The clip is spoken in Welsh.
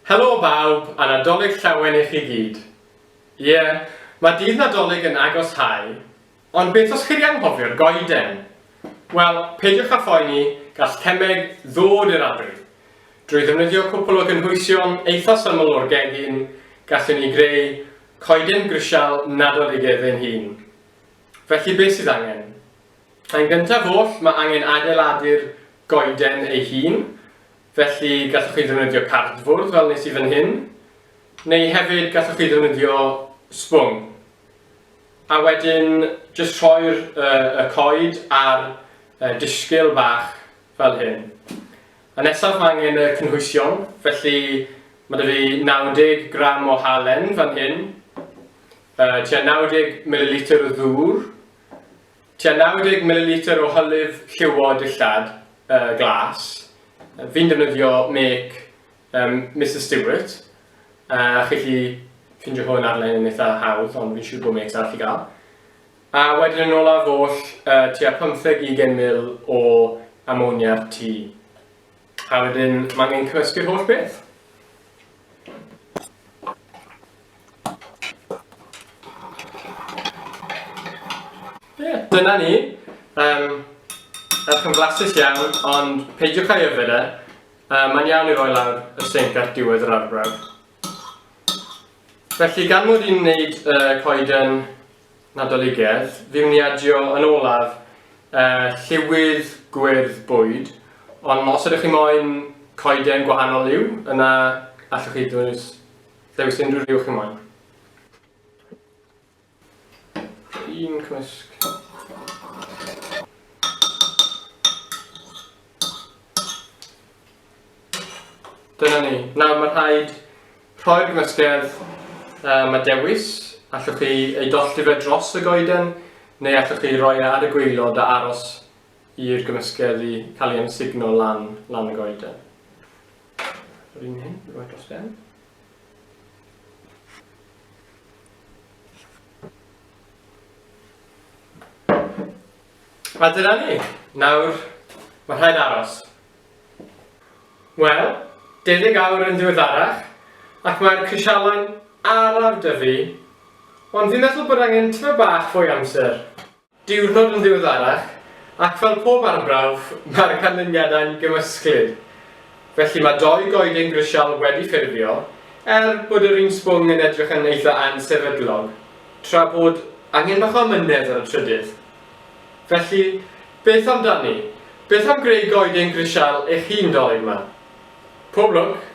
Helo bawb, a Nadolig llawen i chi gyd. Ie, mae dydd Nadolig yn agos hau, ond beth os chi'n anghofio'r goeden? Wel, peidiwch â phoeni, gall Gemeg ddod i'r adref. Drwy ddefnyddio cwpl o gynhwysion eitha syml o'r gegin, gallwn ni greu coeden grisial Nadoligedd ein hun. Felly beth sydd angen? Yn gyntaf oll, mae angen adeiladu'r goeden ei hun, felly gallwch chi ddefnyddio cardfwrdd fel nes i fan hyn, neu hefyd gallwch chi ddefnyddio sbwng. A wedyn, jyst rhoi'r coed ar disgyl bach fel hyn. A nesaf mae angen y cynhwysion, felly mae 'da fi 90 gram o halen fan hyn, tua 90 ml o ddŵr, tua 90 ml o hylif lliwod dillad glas. Fi'n defnyddio make Mr Stewart, a chi gallu ffindio hwn ar-lein yn eitha hawdd, ond fi'n siŵr bod makes arall i gael. A wedyn yn olaf oll tua 15-20 ml o ammonia'r tŷ. A wedyn mae angen cymysgu'r holl beth. Dyna ni. Edrych yn flasus iawn, ond peidiwch â'i yfed e. Mae'n iawn i roi lawr y sinc ar diwedd yr arbrawf. Felly, gan mod i'n wneud coeden nadoligedd, fi'n mynd i adio yn olaf lliwydd gwyrdd bwyd, ond os ydych chi moyn coeden gwahanol liw, yna allwch chi ddewis unrhyw liw chi moyn. Un cymysg. Dyna ni. Nawr mae rhaid rhoi'r gymysgedd mae dewis. Allwch chi ei dollti fe dros y goeden, neu allwch chi roi ar y gwaelod a aros i'r gymysgedd i cael ei amsugno lan y goeden. Yr un hyn, roi dros ben. A dyna ni. Nawr, mae rhaid aros. Wel, 12 awr yn ddiweddarach, ac mae'r crisialau'n araf 'da fi, ond fi'n meddwl bod angen tyfu bach fwy amser. Diwrnod yn ddiweddarach, ac fel pob arbrawf, mae'r canlyniadau'n gymysglyd. Felly mae 2 goeden grisial wedi ffurfio, bod yr un sbwng yn edrych yn eitha ansefydlog, tra bod angen bach o amynedd ar y trydydd. Felly, beth amdani? Beth am greu goeden grisial eich hun Dolig yma? Pob lwc!